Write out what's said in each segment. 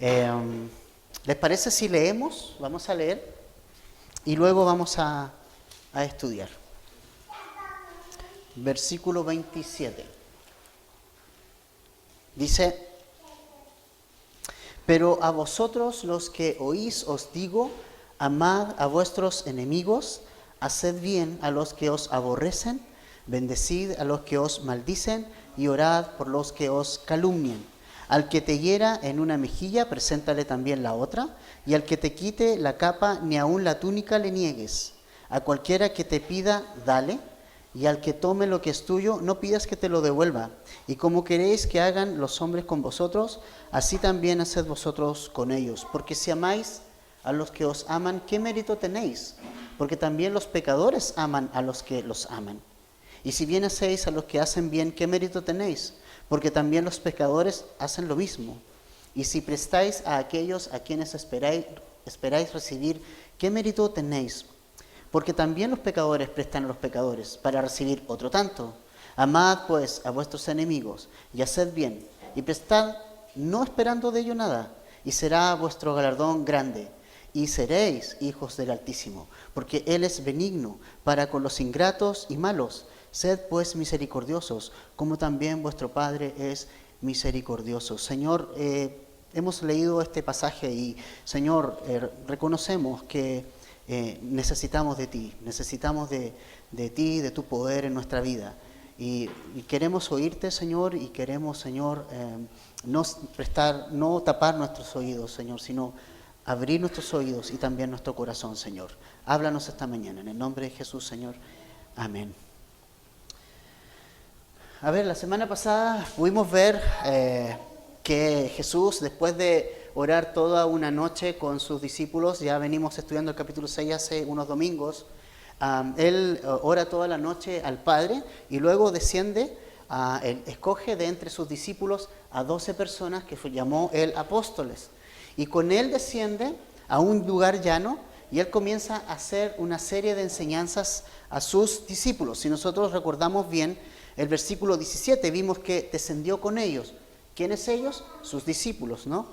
Eh, ¿Les parece si leemos? Vamos a leer y luego vamos a estudiar. Versículo 27. Dice: pero a vosotros los que oís os digo, amad a vuestros enemigos, haced bien a los que os aborrecen, bendecid a los que os maldicen y orad por los que os calumnian. Al que te hiera en una mejilla, preséntale también la otra, y al que te quite la capa, ni aun la túnica le niegues. A cualquiera que te pida, dale, y al que tome lo que es tuyo, no pidas que te lo devuelva. Y como queréis que hagan los hombres con vosotros, así también haced vosotros con ellos. Porque si amáis a los que os aman, ¿qué mérito tenéis? Porque también los pecadores aman a los que los aman. Y si bien hacéis a los que hacen bien, ¿qué mérito tenéis? Porque también los pecadores hacen lo mismo. Y si prestáis a aquellos a quienes esperáis recibir, ¿qué mérito tenéis? Porque también los pecadores prestan a los pecadores para recibir otro tanto. Amad pues a vuestros enemigos y haced bien, y prestad no esperando de ello nada, y será vuestro galardón grande, y seréis hijos del Altísimo, porque Él es benigno para con los ingratos y malos. Sed pues misericordiosos, como también vuestro Padre es misericordioso. Señor, hemos leído este pasaje y, Señor, reconocemos que necesitamos de ti, necesitamos de ti, de tu poder en nuestra vida. Y queremos oírte, Señor, y queremos, Señor, no tapar nuestros oídos, Señor, sino abrir nuestros oídos y también nuestro corazón, Señor. Háblanos esta mañana, en el nombre de Jesús, Señor. Amén. A ver, la semana pasada pudimos ver que Jesús, después de orar toda una noche con sus discípulos, ya venimos estudiando el capítulo 6 hace unos domingos, Él ora toda la noche al Padre y luego desciende, Él escoge de entre sus discípulos a 12 personas que llamó Él apóstoles. Y con Él desciende a un lugar llano y Él comienza a hacer una serie de enseñanzas a sus discípulos. Si nosotros recordamos bien, el versículo 17 vimos que descendió con ellos. ¿Quiénes ellos? Sus discípulos, ¿no?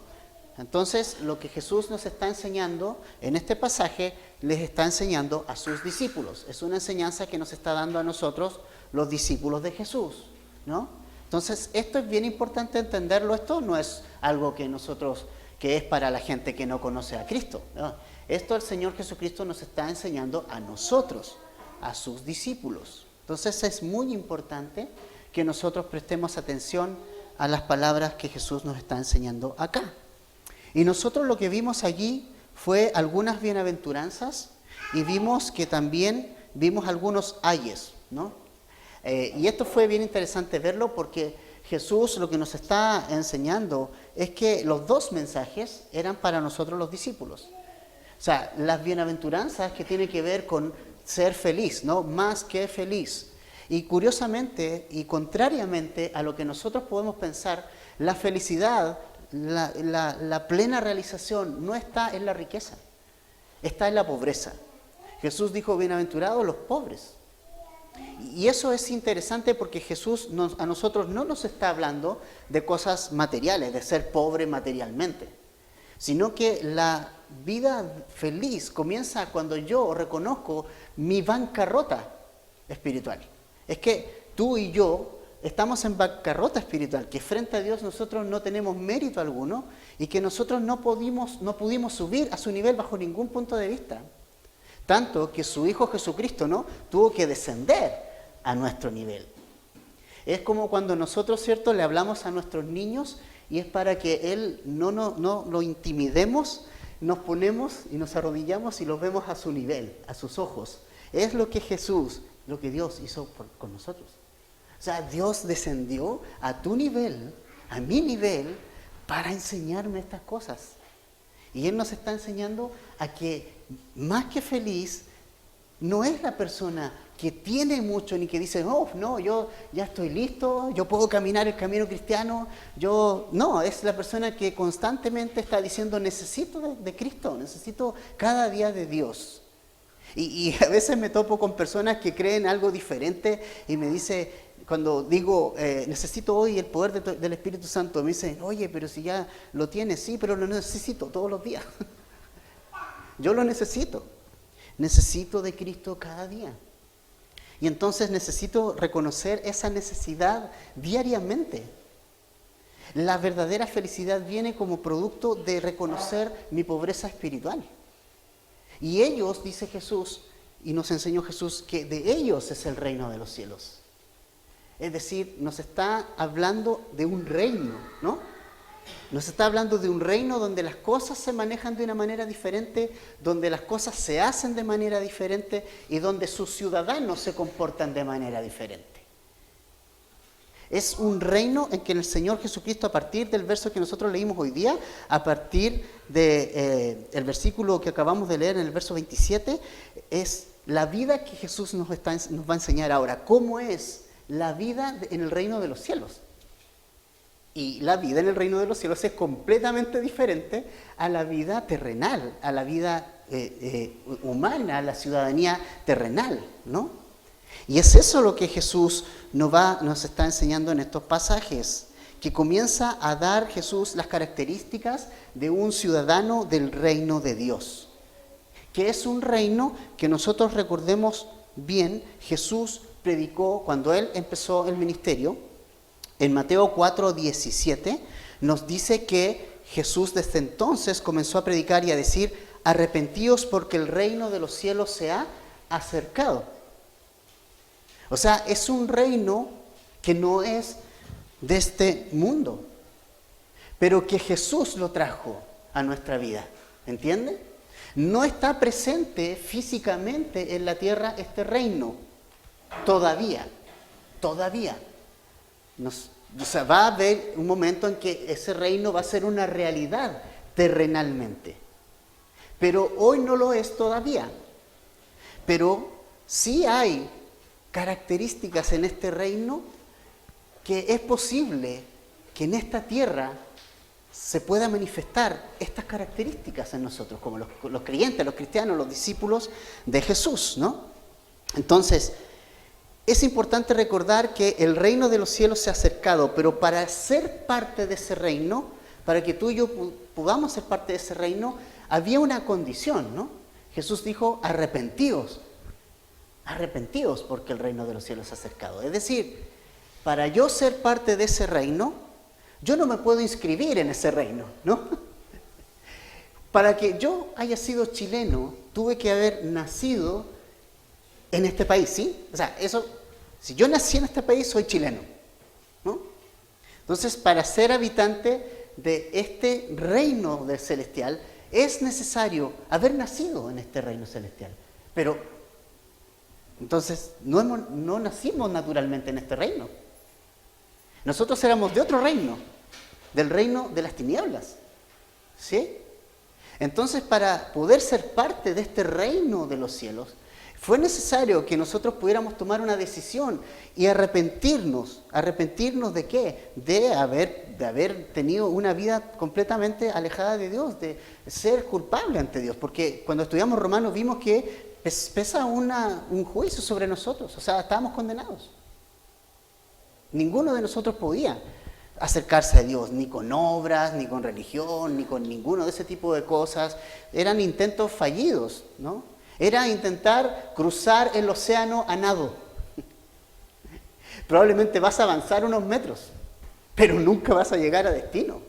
Entonces, lo que Jesús nos está enseñando en este pasaje, les está enseñando a sus discípulos. Es una enseñanza que nos está dando a nosotros, los discípulos de Jesús, ¿no? Entonces, esto es bien importante entenderlo. Esto no es algo que es para la gente que no conoce a Cristo, ¿no? Esto el Señor Jesucristo nos está enseñando a nosotros, a sus discípulos. Entonces, es muy importante que nosotros prestemos atención a las palabras que Jesús nos está enseñando acá. Y nosotros lo que vimos allí fue algunas bienaventuranzas y vimos que también vimos algunos ayes, ¿no? Y esto fue bien interesante verlo porque Jesús lo que nos está enseñando es que los dos mensajes eran para nosotros los discípulos. O sea, las bienaventuranzas que tienen que ver con ser feliz, ¿no? Más que feliz. Y curiosamente y contrariamente a lo que nosotros podemos pensar, la felicidad, la plena realización no está en la riqueza, está en la pobreza. Jesús dijo, bienaventurados los pobres. Y eso es interesante porque Jesús a nosotros no nos está hablando de cosas materiales, de ser pobre materialmente, sino que la vida feliz comienza cuando yo reconozco mi bancarrota espiritual. Es que tú y yo estamos en bancarrota espiritual, que frente a Dios nosotros no tenemos mérito alguno y que nosotros no pudimos subir a su nivel bajo ningún punto de vista. Tanto que su Hijo Jesucristo, ¿no?, tuvo que descender a nuestro nivel. Es como cuando nosotros, ¿cierto?, le hablamos a nuestros niños y es para que Él no lo intimidemos, nos ponemos y nos arrodillamos y los vemos a su nivel, a sus ojos. Es lo que Jesús, lo que Dios hizo con nosotros. O sea, Dios descendió a tu nivel, a mi nivel, para enseñarme estas cosas. Y Él nos está enseñando a que más que feliz no es la persona que tiene mucho ni que dice, oh, no, yo ya estoy listo, yo puedo caminar el camino cristiano. No, es la persona que constantemente está diciendo, necesito de Cristo, necesito cada día de Dios. Y a veces me topo con personas que creen algo diferente y me dice, cuando digo, necesito hoy el poder del Espíritu Santo, me dicen, oye, pero si ya lo tienes, sí, pero lo necesito todos los días. Yo lo necesito. Necesito de Cristo cada día. Y entonces necesito reconocer esa necesidad diariamente. La verdadera felicidad viene como producto de reconocer mi pobreza espiritual. Y ellos, dice Jesús, y nos enseñó Jesús, que de ellos es el reino de los cielos. Es decir, nos está hablando de un reino, ¿no? Nos está hablando de un reino donde las cosas se manejan de una manera diferente, donde las cosas se hacen de manera diferente y donde sus ciudadanos se comportan de manera diferente. Es un reino en que el Señor Jesucristo, a partir del verso que nosotros leímos hoy día, a partir del versículo que acabamos de leer en el verso 27, es la vida que Jesús nos va a enseñar ahora. ¿Cómo es la vida en el reino de los cielos? Y la vida en el reino de los cielos es completamente diferente a la vida terrenal, a la vida humana, a la ciudadanía terrenal, ¿no? Y es eso lo que Jesús nos está enseñando en estos pasajes, que comienza a dar Jesús las características de un ciudadano del reino de Dios, que es un reino que nosotros recordemos bien, Jesús predicó cuando Él empezó el ministerio. En Mateo 4:17 nos dice que Jesús desde entonces comenzó a predicar y a decir, arrepentíos porque el reino de los cielos se ha acercado. O sea, es un reino que no es de este mundo, pero que Jesús lo trajo a nuestra vida, ¿entiende? No está presente físicamente en la tierra este reino, todavía. O sea, va a haber un momento en que ese reino va a ser una realidad terrenalmente. Pero hoy no lo es todavía. Pero sí hay características en este reino que es posible que en esta tierra se pueda manifestar estas características en nosotros, como los creyentes, los cristianos, los discípulos de Jesús, ¿no? Entonces, es importante recordar que el reino de los cielos se ha acercado, pero para ser parte de ese reino, para que tú y yo podamos ser parte de ese reino, había una condición, ¿no? Jesús dijo, arrepentíos porque el reino de los cielos se ha acercado. Es decir, para yo ser parte de ese reino, yo no me puedo inscribir en ese reino, ¿no? Para que yo haya sido chileno, tuve que haber nacido en este país, ¿sí? O sea, eso, si yo nací en este país, soy chileno, ¿no? Entonces, para ser habitante de este reino celestial, es necesario haber nacido en este reino celestial. Pero, entonces, no nacimos naturalmente en este reino. Nosotros éramos de otro reino, del reino de las tinieblas, ¿sí? Entonces, para poder ser parte de este reino de los cielos, fue necesario que nosotros pudiéramos tomar una decisión y arrepentirnos. ¿Arrepentirnos de qué? De haber tenido una vida completamente alejada de Dios, de ser culpable ante Dios. Porque cuando estudiamos Romanos vimos que pesa un juicio sobre nosotros, o sea, estábamos condenados. Ninguno de nosotros podía acercarse a Dios, ni con obras, ni con religión, ni con ninguno de ese tipo de cosas. Eran intentos fallidos, ¿no? Era intentar cruzar el océano a nado. Probablemente vas a avanzar unos metros, pero nunca vas a llegar a destino,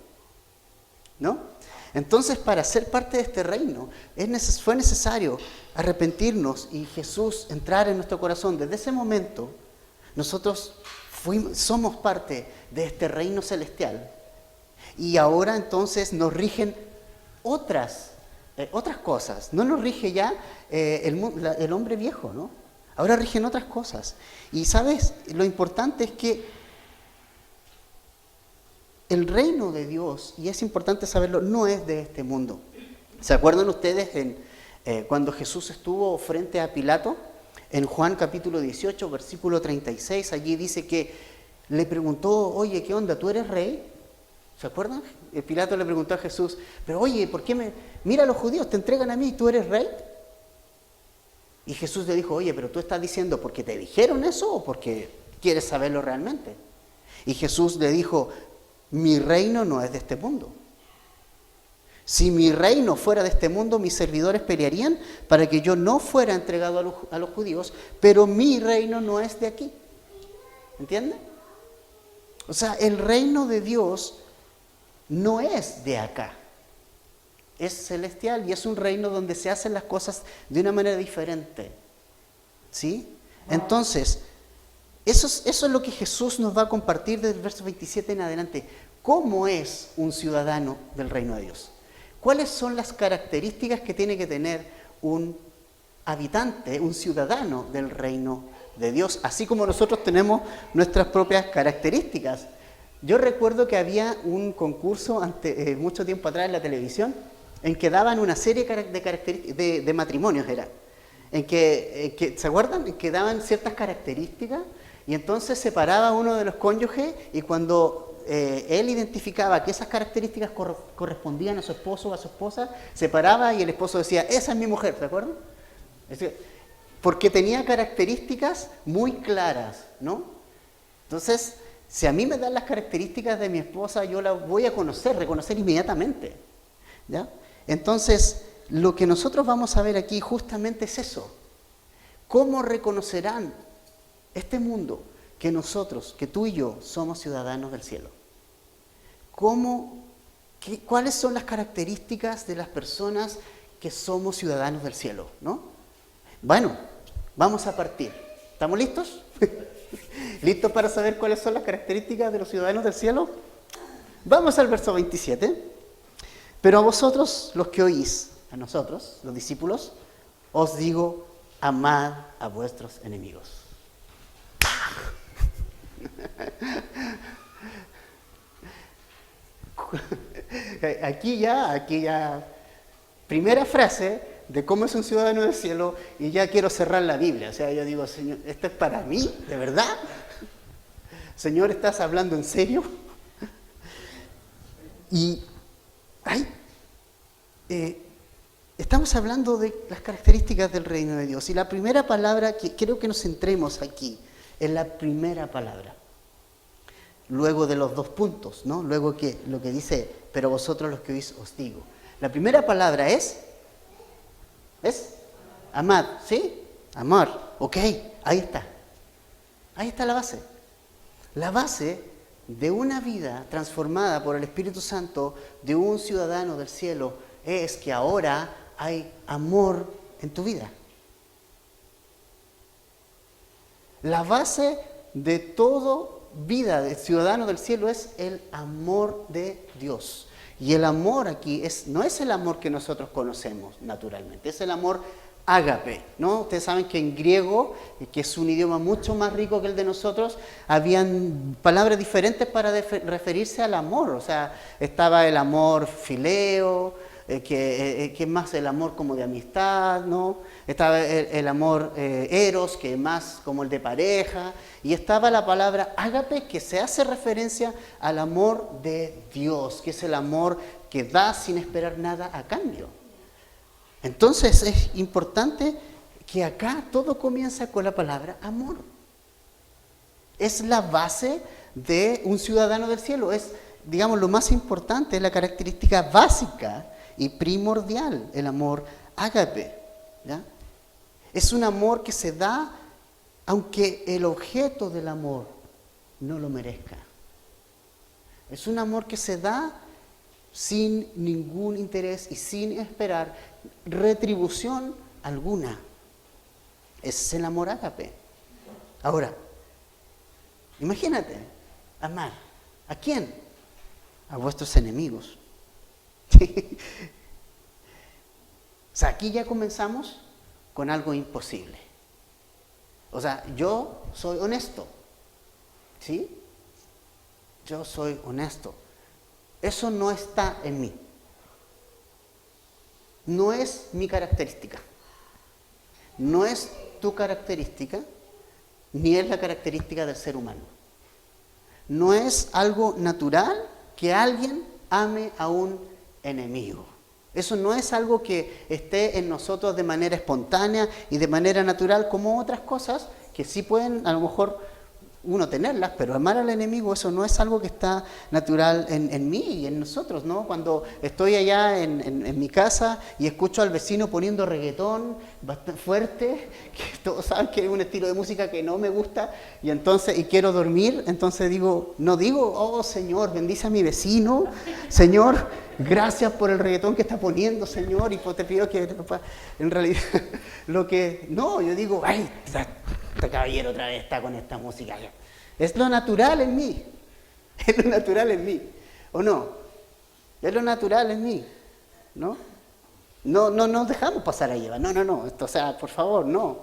¿no? Entonces, para ser parte de este reino, fue necesario arrepentirnos y Jesús entrar en nuestro corazón. Desde ese momento, nosotros somos parte de este reino celestial. Y ahora entonces nos rigen otras cosas. No nos rige ya el hombre viejo, ¿no? Ahora rigen otras cosas. Y ¿sabes? Lo importante es que el reino de Dios, y es importante saberlo, no es de este mundo. ¿Se acuerdan ustedes cuando Jesús estuvo frente a Pilato? En Juan capítulo 18, versículo 36, allí dice que le preguntó, oye, ¿qué onda? ¿Tú eres rey? ¿Se acuerdan? El Pilato le preguntó a Jesús, pero oye, ¿por qué mira a los judíos, te entregan a mí, ¿tú eres rey? Y Jesús le dijo, oye, pero tú estás diciendo porque te dijeron eso o porque, ¿Quieres saberlo realmente? Y Jesús le dijo, mi reino no es de este mundo. Si mi reino fuera de este mundo, mis servidores pelearían para que yo no fuera entregado a los judíos, pero mi reino no es de aquí. ¿Entiende? O sea, el reino de Dios no es de acá. Es celestial y es un reino donde se hacen las cosas de una manera diferente. ¿Sí? Entonces, eso es lo que Jesús nos va a compartir desde el verso 27 en adelante. ¿Cómo es un ciudadano del reino de Dios? ¿Cuáles son las características que tiene que tener un habitante, un ciudadano del reino de Dios? Así como nosotros tenemos nuestras propias características. Yo recuerdo que había un concurso mucho tiempo atrás en la televisión en que daban una serie de características, de matrimonios era. ¿Se acuerdan? En que daban ciertas características y entonces se paraba uno de los cónyuges y cuando él identificaba que esas características correspondían a su esposo o a su esposa, se paraba y el esposo decía, esa es mi mujer, ¿se acuerdan? Porque tenía características muy claras, ¿no? Entonces, si a mí me dan las características de mi esposa, yo la voy a reconocer inmediatamente, ¿ya? Entonces, lo que nosotros vamos a ver aquí justamente es eso. ¿Cómo reconocerán este mundo que nosotros, que tú y yo, somos ciudadanos del cielo? ¿Cuáles son las características de las personas que somos ciudadanos del cielo, ¿no? Bueno, vamos a partir. ¿Estamos listos? ¿Listos para saber cuáles son las características de los ciudadanos del cielo? Vamos al verso 27. Pero a vosotros, los que oís, a nosotros, los discípulos, os digo, amad a vuestros enemigos. Aquí ya, primera frase de cómo es un ciudadano del cielo y ya quiero cerrar la Biblia. O sea, yo digo, Señor, ¿esto es para mí? ¿De verdad? Señor, ¿estás hablando en serio? Y estamos hablando de las características del reino de Dios. Y la primera palabra, que quiero que nos centremos aquí, es la primera palabra. Luego de los dos puntos, ¿no? Luego que lo que dice, pero vosotros los que oís os digo. La primera palabra es amad, ¿sí? Amar, ok, ahí está. Ahí está la base. La base de una vida transformada por el Espíritu Santo de un ciudadano del cielo es que ahora hay amor en tu vida. La base de todo vida de ciudadano del cielo es el amor de Dios. Y el amor aquí no es el amor que nosotros conocemos naturalmente, es el amor ágape, ¿no? Ustedes saben que en griego, que es un idioma mucho más rico que el de nosotros, habían palabras diferentes para referirse al amor. O sea, estaba el amor fileo, que es más el amor como de amistad, ¿no? Estaba el amor eros, que es más como el de pareja, y estaba la palabra ágape, que se hace referencia al amor de Dios, que es el amor que da sin esperar nada a cambio. Entonces es importante que acá todo comienza con la palabra amor. Es la base de un ciudadano del cielo, es, digamos, lo más importante, es la característica básica y primordial, el amor ágape, ¿ya? Es un amor que se da aunque el objeto del amor no lo merezca. Es un amor que se da sin ningún interés y sin esperar retribución alguna. Ese es el amor ágape. Ahora, imagínate, amar. ¿A quién? A vuestros enemigos. O sea, aquí ya comenzamos con algo imposible. O sea, yo soy honesto, ¿sí? Yo soy honesto. Eso no está en mí. No es mi característica. No es tu característica, ni es la característica del ser humano. No es algo natural que alguien ame a un enemigo. Eso no es algo que esté en nosotros de manera espontánea y de manera natural, como otras cosas que sí pueden a lo mejor uno tenerlas, pero amar al enemigo, eso no es algo que está natural en mí y en nosotros, ¿no? Cuando estoy allá en mi casa y escucho al vecino poniendo reggaetón bastante fuerte, que todos saben que es un estilo de música que no me gusta, y quiero dormir, entonces no digo, oh Señor, bendice a mi vecino, Señor, gracias por el reggaetón que está poniendo, Señor, y pues te pido que, en realidad, yo digo, ay, este caballero otra vez está con esta música. Es lo natural en mí. Es lo natural en mí. ¿O no? Es lo natural en mí. ¿No? No nos dejamos pasar a llevar. No. Esto, por favor, no.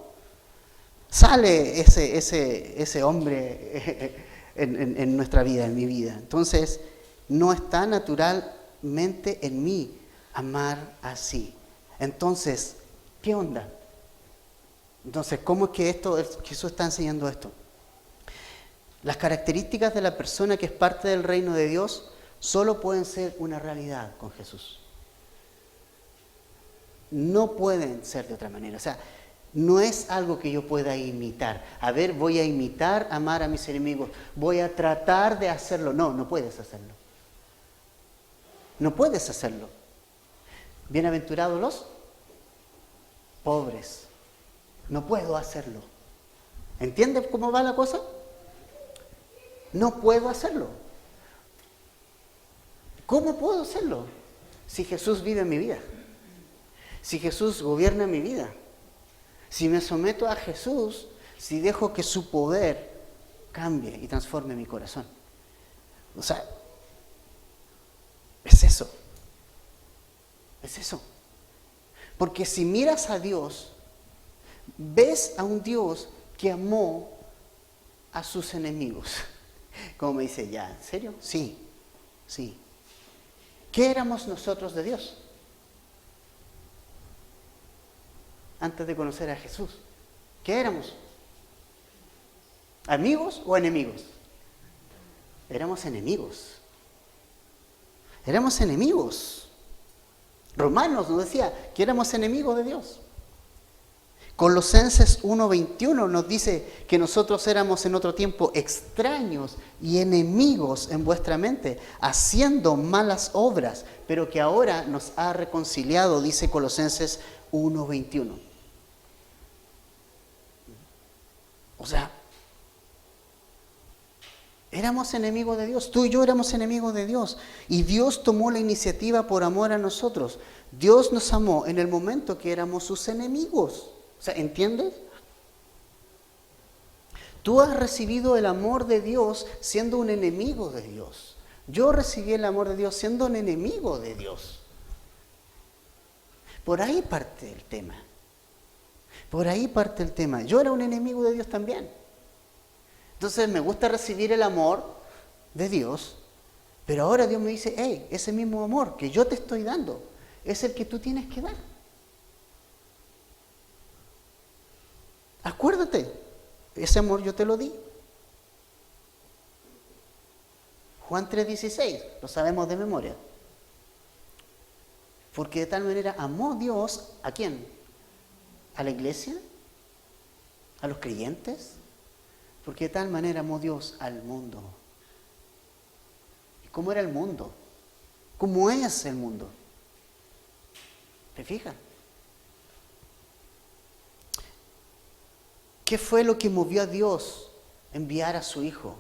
Sale ese hombre en nuestra vida, en mi vida. Entonces, no está naturalmente en mí amar así. Entonces, ¿qué onda? Entonces, ¿cómo es que Jesús está enseñando esto? Las características de la persona que es parte del reino de Dios solo pueden ser una realidad con Jesús. No pueden ser de otra manera. No es algo que yo pueda imitar. Voy a imitar amar a mis enemigos. Voy a tratar de hacerlo. No puedes hacerlo. No puedes hacerlo. Bienaventurados los pobres. No puedo hacerlo. ¿Entiendes cómo va la cosa? No puedo hacerlo. ¿Cómo puedo hacerlo? Si Jesús vive en mi vida. Si Jesús gobierna mi vida. Si me someto a Jesús, si dejo que su poder cambie y transforme mi corazón. Es eso. Es eso. Porque si miras a Dios, ves a un Dios que amó a sus enemigos. Como me dice, ¿ya? ¿En serio? Sí. ¿Qué éramos nosotros de Dios? Antes de conocer a Jesús. ¿Qué éramos? ¿Amigos o enemigos? Éramos enemigos. Éramos enemigos. Romanos nos decía que éramos enemigos de Dios. Colosenses 1:21 nos dice que nosotros éramos en otro tiempo extraños y enemigos en vuestra mente, haciendo malas obras, pero que ahora nos ha reconciliado, dice Colosenses 1:21. Éramos enemigos de Dios, tú y yo éramos enemigos de Dios, y Dios tomó la iniciativa por amor a nosotros. Dios nos amó en el momento que éramos sus enemigos. ¿Entiendes? Tú has recibido el amor de Dios siendo un enemigo de Dios. Yo recibí el amor de Dios siendo un enemigo de Dios. Por ahí parte el tema. Yo era un enemigo de Dios también. Entonces me gusta recibir el amor de Dios, pero ahora Dios me dice, hey, ese mismo amor que yo te estoy dando es el que tú tienes que dar. Acuérdate, ese amor yo te lo di. Juan 3:16, lo sabemos de memoria. Porque de tal manera amó Dios, ¿a quién? ¿A la iglesia? ¿A los creyentes? Porque de tal manera amó Dios al mundo. ¿Y cómo era el mundo? ¿Cómo es el mundo? ¿Te fijas? ¿Qué fue lo que movió a Dios a enviar a su Hijo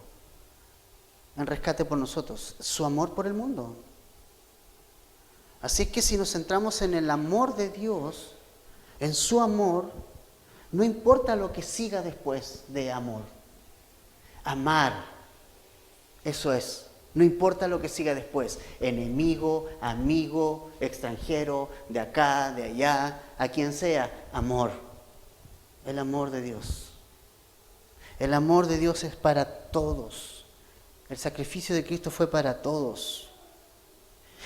en rescate por nosotros? Su amor por el mundo. Así que si nos centramos en el amor de Dios, en su amor, no importa lo que siga después de amor. Amar, eso es. No importa lo que siga después. Enemigo, amigo, extranjero, de acá, de allá, a quien sea. Amor. El amor de Dios. El amor de Dios es para todos. El sacrificio de Cristo fue para todos.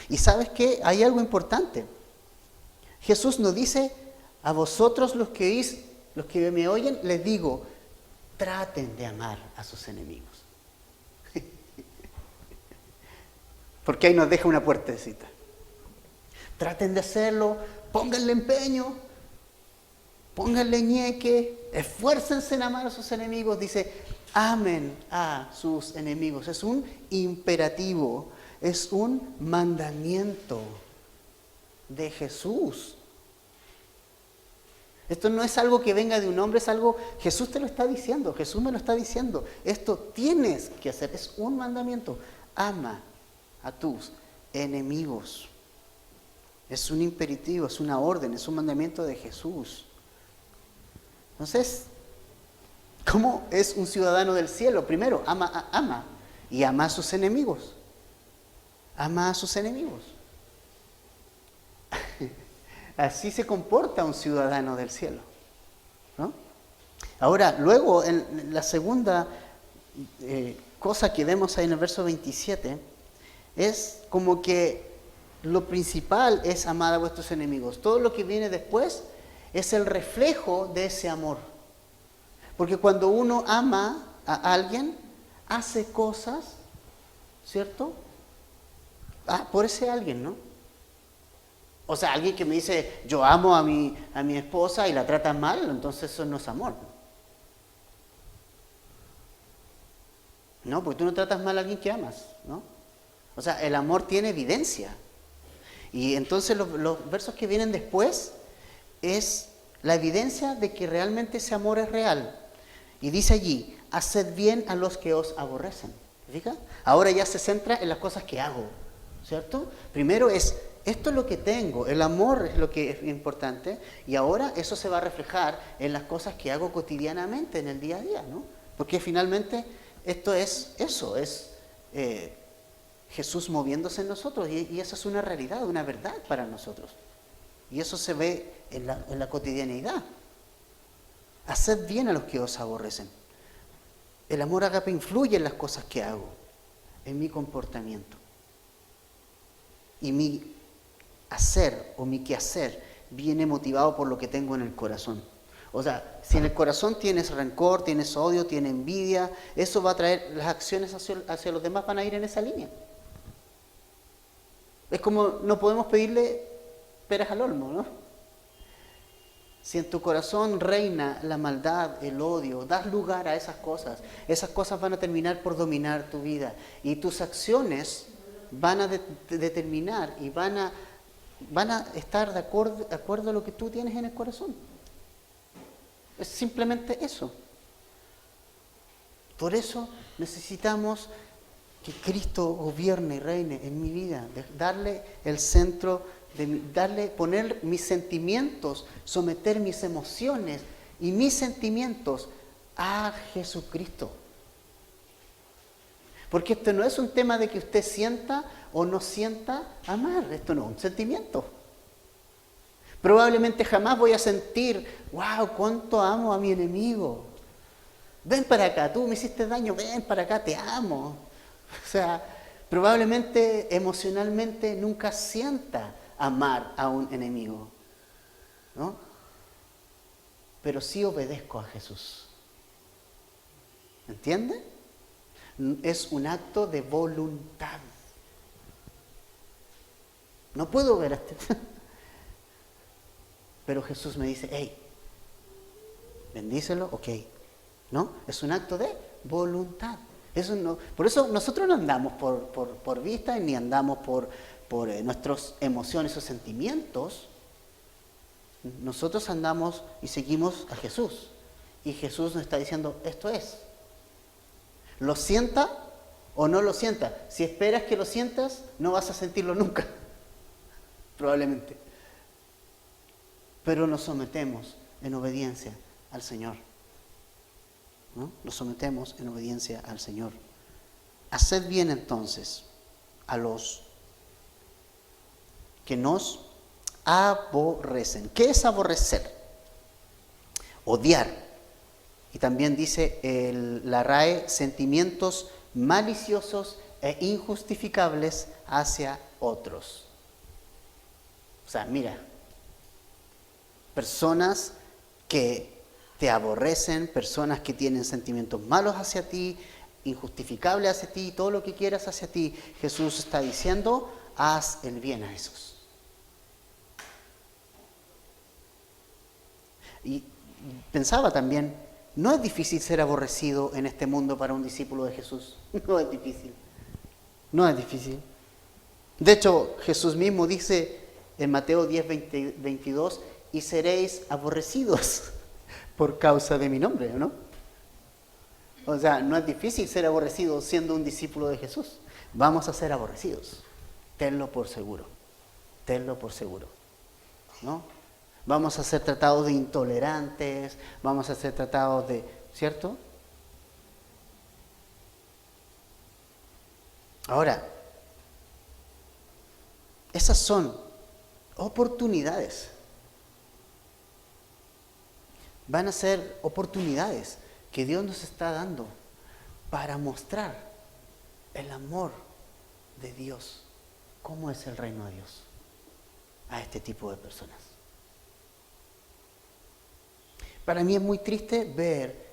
Y ¿sabes qué? Hay algo importante. Jesús nos dice, a vosotros los que me oyen, les digo, traten de amar a sus enemigos. Porque ahí nos deja una puertecita. Traten de hacerlo, pónganle empeño, pónganle ñeque, esfuércense en amar a sus enemigos. Dice, amen a sus enemigos. Es un imperativo, es un mandamiento de Jesús. Esto no es algo que venga de un hombre, es algo, Jesús te lo está diciendo, Jesús me lo está diciendo. Esto tienes que hacer, es un mandamiento. Ama a tus enemigos. Es un imperativo, es una orden, es un mandamiento de Jesús. Entonces, ¿cómo es un ciudadano del cielo? Primero, ama y ama a sus enemigos. Ama a sus enemigos. Así se comporta un ciudadano del cielo, ¿no? Ahora, luego, en la segunda cosa que vemos ahí en el verso 27, es como que lo principal es amar a vuestros enemigos. Todo lo que viene después es el reflejo de ese amor. Porque cuando uno ama a alguien, hace cosas, ¿cierto? Por ese alguien, ¿no? O sea, alguien que me dice, yo amo a mi esposa y la trata mal, entonces eso no es amor. No, porque tú no tratas mal a alguien que amas, ¿no? O sea, el amor tiene evidencia. Y entonces los versos que vienen después es la evidencia de que realmente ese amor es real. Y dice allí, haced bien a los que os aborrecen. ¿Fija? Ahora ya se centra en las cosas que hago, ¿cierto? Primero es, esto es lo que tengo, el amor es lo que es importante, y ahora eso se va a reflejar en las cosas que hago cotidianamente, en el día a día, ¿no? Porque finalmente esto es eso, es Jesús moviéndose en nosotros, y eso es una realidad, una verdad para nosotros. Y eso se ve en la cotidianidad. Haced bien a los que os aborrecen. El amor ágape influye en las cosas que hago, en mi comportamiento. Y mi hacer o mi quehacer viene motivado por lo que tengo en el corazón. O sea, si en el corazón tienes rencor, tienes odio, tienes envidia, eso va a traer, las acciones hacia los demás van a ir en esa línea. Es como, no podemos pedirle peras al olmo, ¿no? Si en tu corazón reina la maldad, el odio, das lugar a esas cosas van a terminar por dominar tu vida. Y tus acciones van a determinar y van a estar de acuerdo a lo que tú tienes en el corazón. Es simplemente eso. Por eso necesitamos que Cristo gobierne y reine en mi vida, darle el centro, poner mis sentimientos, someter mis emociones y mis sentimientos a Jesucristo. Porque esto no es un tema de que usted sienta o no sienta amar, esto no es un sentimiento. Probablemente jamás voy a sentir, wow, cuánto amo a mi enemigo. Ven para acá, tú me hiciste daño, ven para acá, te amo. O sea, probablemente emocionalmente nunca sienta amar a un enemigo, ¿no? Pero sí obedezco a Jesús. ¿Entiende? Es un acto de voluntad. No puedo ver a este. Pero Jesús me dice, hey, bendícelo, ok. ¿No? Es un acto de voluntad. Eso no, por eso nosotros no andamos por vista ni andamos por nuestras emociones o sentimientos. Nosotros andamos y seguimos a Jesús. Y Jesús nos está diciendo, esto es. ¿Lo sienta o no lo sienta? Si esperas que lo sientas, no vas a sentirlo nunca. Probablemente. Pero nos sometemos en obediencia al Señor. ¿No? Nos sometemos en obediencia al Señor. Haced bien entonces a los que nos aborrecen. ¿Qué es aborrecer? Odiar. Y también dice la RAE, sentimientos maliciosos e injustificables hacia otros. O sea, mira, personas que te aborrecen, personas que tienen sentimientos malos hacia ti, injustificables hacia ti, todo lo que quieras hacia ti. Jesús está diciendo, haz el bien a esos. Y pensaba también, No es difícil ser aborrecido en este mundo para un discípulo de Jesús. No es difícil. No es difícil. De hecho, Jesús mismo dice en Mateo 10, 22, y seréis aborrecidos por causa de mi nombre, ¿no? O sea, no es difícil ser aborrecido siendo un discípulo de Jesús. Vamos a ser aborrecidos. Tenlo por seguro. Tenlo por seguro. ¿No? Vamos a ser tratados de intolerantes, vamos a ser tratados de... ¿Cierto? Ahora, esas son oportunidades. Van a ser oportunidades que Dios nos está dando para mostrar el amor de Dios. ¿Cómo es el reino de Dios a este tipo de personas? Para mí es muy triste ver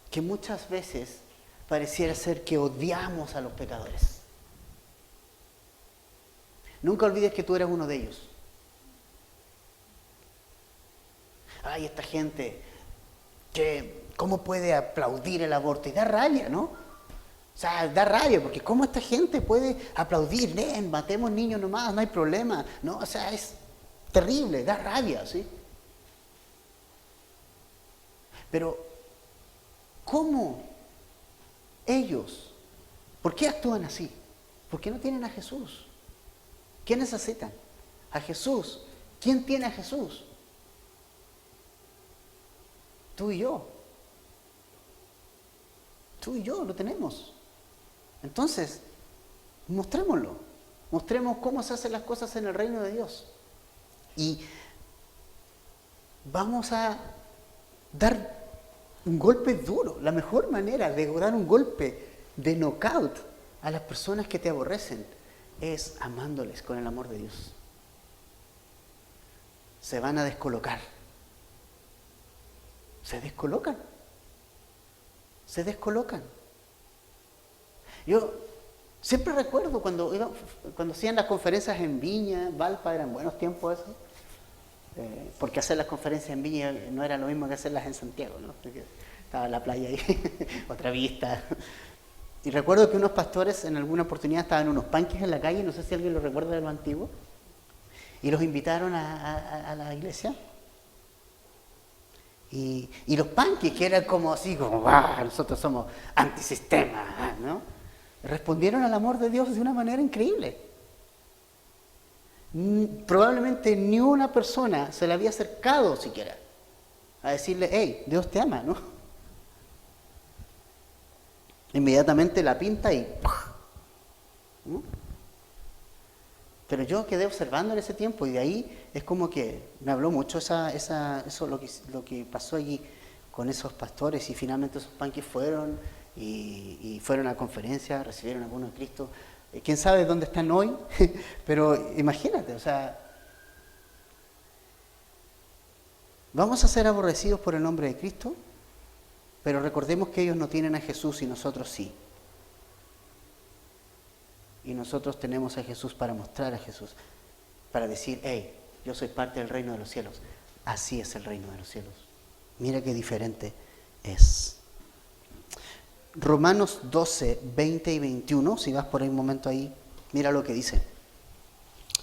que muchas veces pareciera ser que odiamos a los pecadores. Nunca olvides que tú eres uno de ellos. Ay, esta gente que ¿cómo puede aplaudir el aborto? Y da rabia, ¿no? O sea, da rabia, porque ¿cómo esta gente puede aplaudir? Ven, matemos niños nomás, no hay problema. No, o sea, es terrible, da rabia, ¿sí? Pero, ¿cómo ellos, por qué actúan así? ¿Por qué no tienen a Jesús? ¿Qué necesitan? A Jesús. ¿Quién tiene a Jesús? Tú y yo. Tú y yo lo tenemos. Entonces, mostrémoslo. Mostremos cómo se hacen las cosas en el reino de Dios. Y vamos a dar un golpe duro. La mejor manera de dar un golpe de knockout a las personas que te aborrecen es amándoles con el amor de Dios. Se van a descolocar. Se descolocan. Se descolocan. Yo siempre recuerdo cuando hacían las conferencias en Viña, Valpa, eran buenos tiempos esos. Porque hacer las conferencias en Viña no era lo mismo que hacerlas en Santiago, ¿no? Porque estaba la playa ahí, otra vista. Y recuerdo que unos pastores en alguna oportunidad estaban unos panques en la calle, no sé si alguien lo recuerda de lo antiguo, y los invitaron a la iglesia. Y los panques, que eran como así, como, nosotros somos antisistema, ¿no? Respondieron al amor de Dios de una manera increíble. Probablemente ni una persona se le había acercado siquiera a decirle, hey, Dios te ama, ¿no? Inmediatamente la pinta y ¿no? Pero yo quedé observando en ese tiempo y de ahí es como que me habló mucho eso lo que pasó allí con esos pastores, y finalmente esos panques fueron y fueron a conferencia, recibieron a alguno de Cristo. Quién sabe dónde están hoy, pero imagínate, o sea, vamos a ser aborrecidos por el nombre de Cristo, pero recordemos que ellos no tienen a Jesús y nosotros sí. Y nosotros tenemos a Jesús para mostrar a Jesús, para decir, hey, yo soy parte del reino de los cielos. Así es el reino de los cielos. Mira qué diferente es. Romanos 12, 20 y 21, si vas por ahí un momento ahí, mira lo que dice.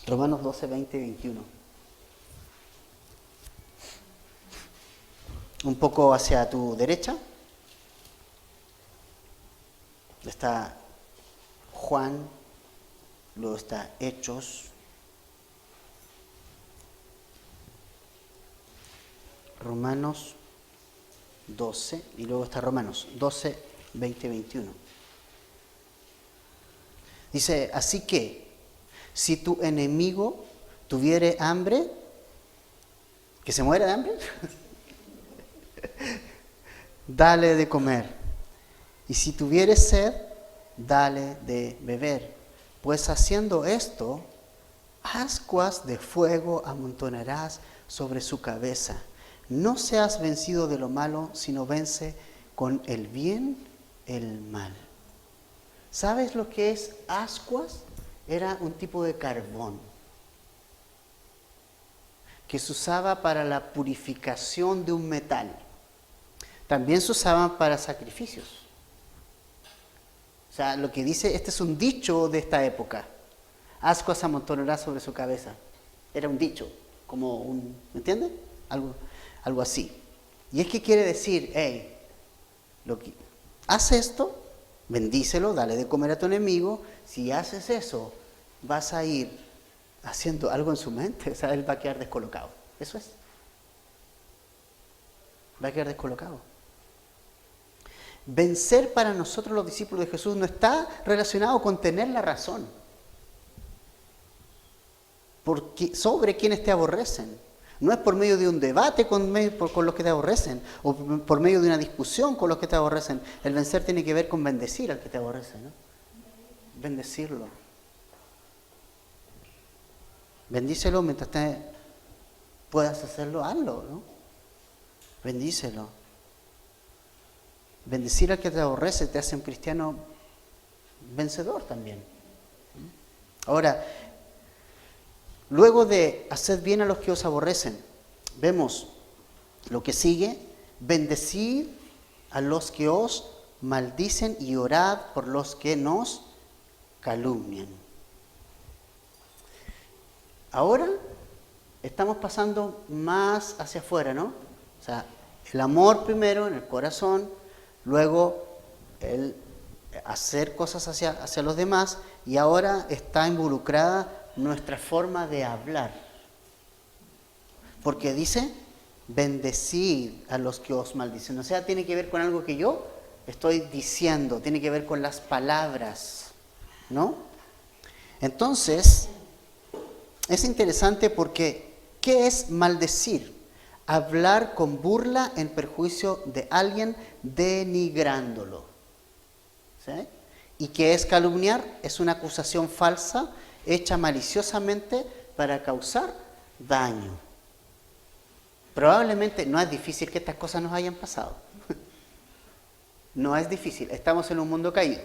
Romanos 12, 20 y 21. Un poco hacia tu derecha está Juan, luego está Hechos, Romanos 12 y luego está Romanos 12, 20, 21. Dice, así que, si tu enemigo tuviere hambre, ¿que se muera de hambre? Dale de comer. Y si tuviere sed, dale de beber. Pues haciendo esto, ascuas de fuego amontonarás sobre su cabeza. No seas vencido de lo malo, sino vence con el bien el mal. ¿Sabes lo que es ascuas? Era un tipo de carbón. que se usaba para la purificación de un metal. También se usaban para sacrificios. O sea, lo que dice, este es un dicho de esta época. Ascuas amontonará sobre su cabeza. Era un dicho, como un, ¿me entiendes? Algo así. Y es que quiere decir, hey, haz esto, bendícelo, dale de comer a tu enemigo. Si haces eso, vas a ir haciendo algo en su mente. O sea, él va a quedar descolocado. Eso es. Va a quedar descolocado. Vencer para nosotros los discípulos de Jesús no está relacionado con tener la razón sobre quienes te aborrecen. No es por medio de un debate con los que te aborrecen o por medio de una discusión con los que te aborrecen. El vencer tiene que ver con bendecir al que te aborrece, ¿no? Bendecirlo. Bendícelo mientras puedas hacerlo, hazlo, ¿no? Bendícelo. Bendecir al que te aborrece te hace un cristiano vencedor también. Ahora, luego de hacer bien a los que os aborrecen, vemos lo que sigue: bendecid a los que os maldicen y orad por los que nos calumnian. Ahora estamos pasando más hacia afuera, ¿no? O sea, el amor primero en el corazón, luego el hacer cosas hacia los demás, y ahora está involucrada nuestra forma de hablar. Porque dice, bendecid a los que os maldicen. O sea, tiene que ver con algo que yo estoy diciendo, tiene que ver con las palabras, ¿no? Entonces, es interesante porque, ¿qué es maldecir? Hablar con burla en perjuicio de alguien, denigrándolo. ¿Sí? ¿Y qué es calumniar? Es una acusación falsa hecha maliciosamente para causar daño. Probablemente no es difícil que estas cosas nos hayan pasado. No es difícil, estamos en un mundo caído.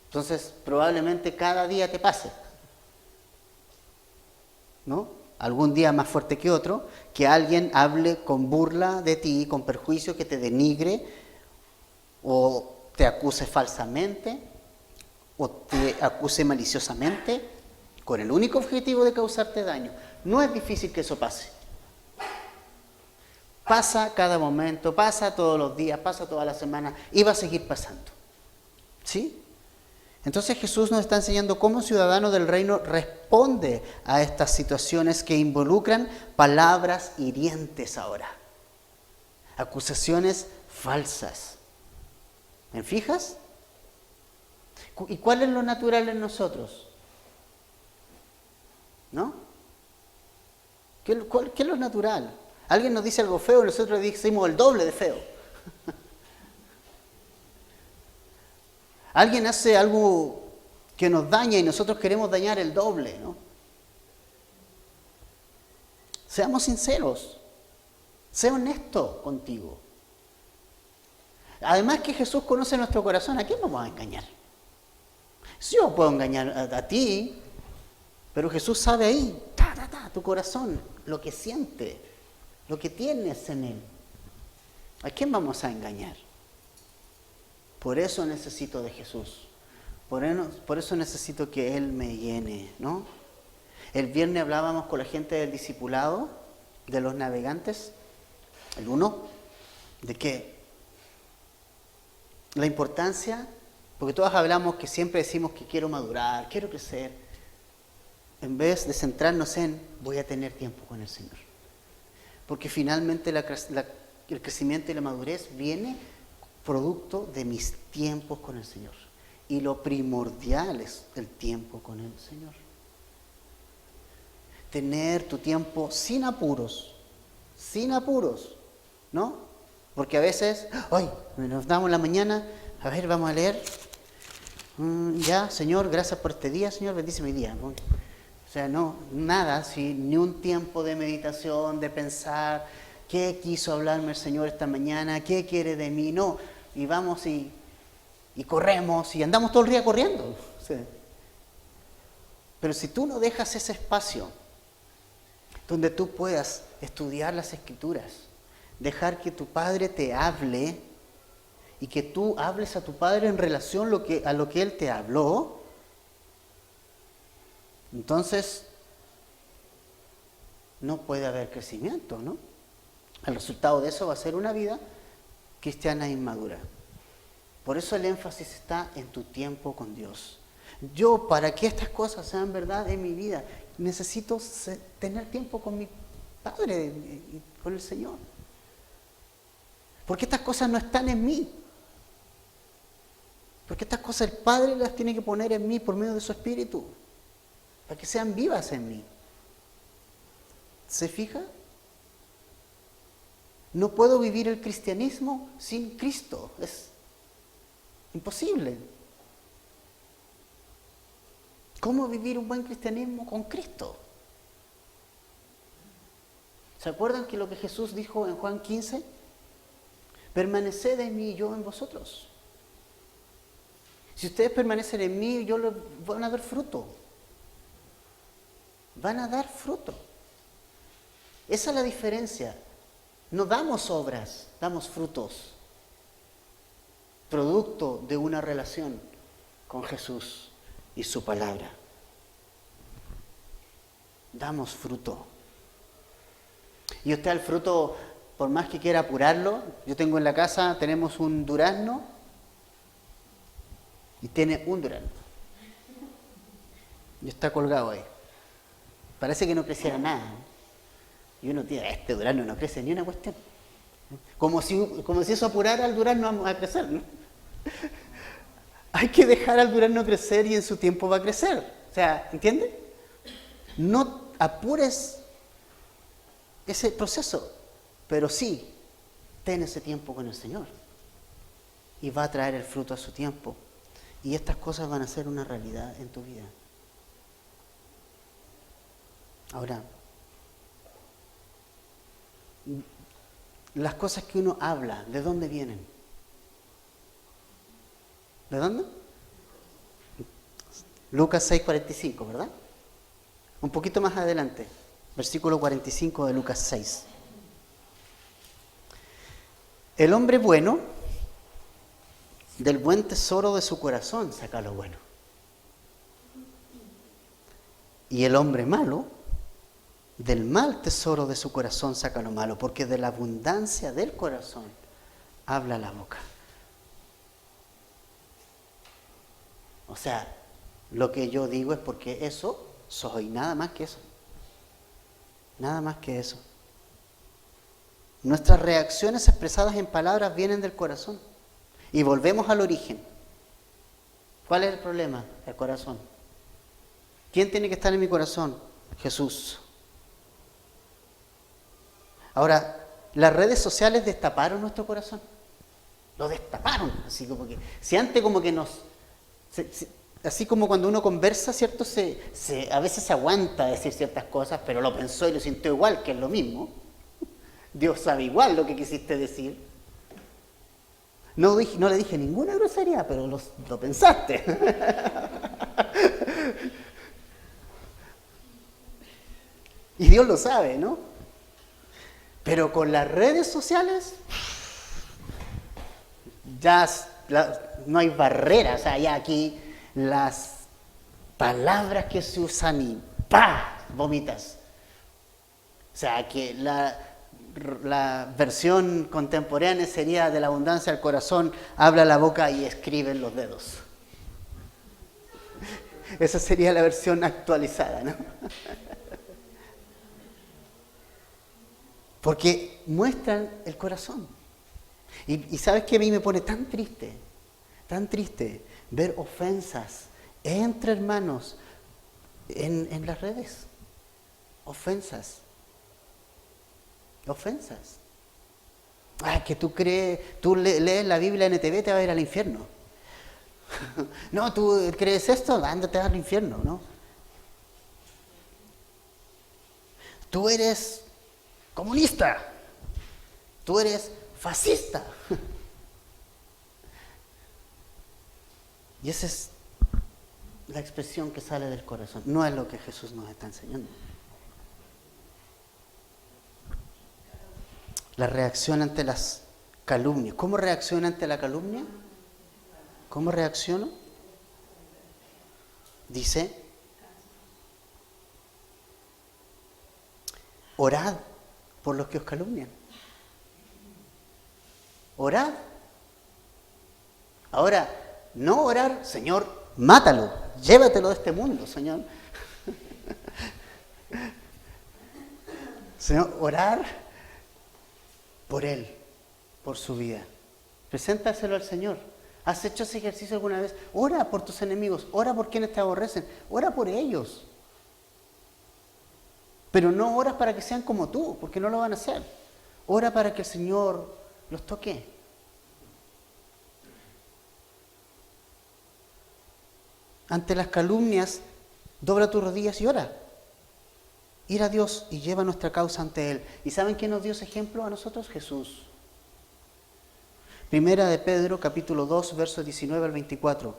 Entonces, probablemente cada día te pase, ¿no? Algún día más fuerte que otro, que alguien hable con burla de ti, con perjuicio, que te denigre, o te acuse falsamente, o te acuse maliciosamente, con el único objetivo de causarte daño. No es difícil que eso pase. Pasa cada momento, pasa todos los días, pasa toda la semana, y va a seguir pasando. ¿Sí? Entonces Jesús nos está enseñando cómo ciudadano del reino responde a estas situaciones que involucran palabras hirientes ahora. Acusaciones falsas. ¿Me fijas? ¿Y cuál es lo natural en nosotros? ¿No? ¿Qué es lo natural? Alguien nos dice algo feo y nosotros le decimos el doble de feo. Alguien hace algo que nos daña y nosotros queremos dañar el doble, ¿no? Seamos sinceros. Sé honesto contigo. Además que Jesús conoce nuestro corazón. ¿A quién vamos a engañar? Sí, yo puedo engañar a ti, pero Jesús sabe ahí, tu corazón, lo que siente, lo que tienes en él. ¿A quién vamos a engañar? Por eso necesito de Jesús. Por eso necesito que Él me llene, ¿no? El viernes hablábamos con la gente del discipulado, de los navegantes, el 1, de que la importancia, porque todos hablamos que siempre decimos que quiero madurar, quiero crecer, en vez de centrarnos en voy a tener tiempo con el Señor. Porque finalmente el crecimiento y la madurez viene producto de mis tiempos con el Señor. Y lo primordial es el tiempo con el Señor. Tener tu tiempo sin apuros, ¿no? Porque a veces, nos damos la mañana, a ver, vamos a leer. Ya, Señor, gracias por este día, Señor, bendice mi día. O sea, no, nada, ni un tiempo de meditación, de pensar, ¿qué quiso hablarme el Señor esta mañana? ¿Qué quiere de mí? No, y vamos y corremos y andamos todo el día corriendo. Sí. Pero si tú no dejas ese espacio, donde tú puedas estudiar las Escrituras, dejar que tu Padre te hable y que tú hables a tu Padre en relación a lo que Él te habló, entonces no puede haber crecimiento, ¿no? El resultado de eso va a ser una vida cristiana inmadura. Por eso el énfasis está en tu tiempo con Dios. Yo, para que estas cosas sean verdad en mi vida, necesito tener tiempo con mi Padre y con el Señor. Porque estas cosas no están en mí. Porque estas cosas el Padre las tiene que poner en mí por medio de su Espíritu, para que sean vivas en mí. ¿Se fija? No puedo vivir el cristianismo sin Cristo. Es imposible. ¿Cómo vivir un buen cristianismo con Cristo? ¿Se acuerdan que lo que Jesús dijo en Juan 15? Permaneced en mí y yo en vosotros. Si ustedes permanecen en mí, van a dar fruto. Van a dar fruto. Esa es la diferencia. No damos obras, damos frutos. Producto de una relación con Jesús y su palabra. Damos fruto. Y usted al fruto, por más que quiera apurarlo, yo tengo en la casa, tenemos un durazno y tiene un durazno. Y está colgado ahí. Parece que no creciera nada. Y uno tiene, este durazno no crece ni una cuestión. Como si eso apurara al durazno a crecer, ¿no? Hay que dejar al durazno crecer y en su tiempo va a crecer. O sea, ¿entiende? No apures ese proceso, pero sí, ten ese tiempo con el Señor. Y va a traer el fruto a su tiempo. Y estas cosas van a ser una realidad en tu vida. Ahora, las cosas que uno habla, ¿de dónde vienen? ¿De dónde? Lucas 6:45, ¿verdad? Un poquito más adelante, versículo 45 de Lucas 6. El hombre bueno, del buen tesoro de su corazón saca lo bueno. Y el hombre malo, del mal tesoro de su corazón saca lo malo, porque de la abundancia del corazón habla la boca. O sea, lo que yo digo es porque eso soy, nada más que eso. Nada más que eso. Nuestras reacciones expresadas en palabras vienen del corazón. Y volvemos al origen. ¿Cuál es el problema? El corazón. ¿Quién tiene que estar en mi corazón? Jesús. Ahora, las redes sociales destaparon nuestro corazón. Lo destaparon. Así como que, si antes como que así como cuando uno conversa, ¿cierto? A veces se aguanta decir ciertas cosas, pero lo pensó y lo sintió igual, que es lo mismo. Dios sabe igual lo que quisiste decir. No le dije ninguna grosería, pero lo pensaste. Y Dios lo sabe, ¿no? Pero con las redes sociales ya no hay barreras. O sea, ya aquí las palabras que se usan y ¡pah! Vomitas. O sea, que la versión contemporánea sería de la abundancia del corazón, habla la boca y escriben los dedos. Esa sería la versión actualizada, ¿no? Porque muestran el corazón. Y sabes que a mí me pone tan triste ver ofensas entre hermanos en las redes. Ofensas. Que tú lees la Biblia NTV, te va a ir al infierno. No, tú crees esto, ándate al infierno, ¿no? Tú eres comunista, tú eres fascista. Y esa es la expresión que sale del corazón, no es lo que Jesús nos está enseñando. La reacción ante las calumnias. ¿Cómo reacciona ante la calumnia? ¿Cómo reacciono? Dice, orad por los que os calumnian. Orad. Ahora, no orar, Señor, mátalo, llévatelo de este mundo, Señor. Señor, orar por él, por su vida. Preséntaselo al Señor. ¿Has hecho ese ejercicio alguna vez? Ora por tus enemigos, ora por quienes te aborrecen, ora por ellos. Pero no oras para que sean como tú, porque no lo van a hacer. Ora para que el Señor los toque. Ante las calumnias, dobla tus rodillas y ora. Ir a Dios y lleva nuestra causa ante Él. ¿Y saben quién nos dio ese ejemplo a nosotros? Jesús. Primera de Pedro, capítulo 2, versos 19 al 24.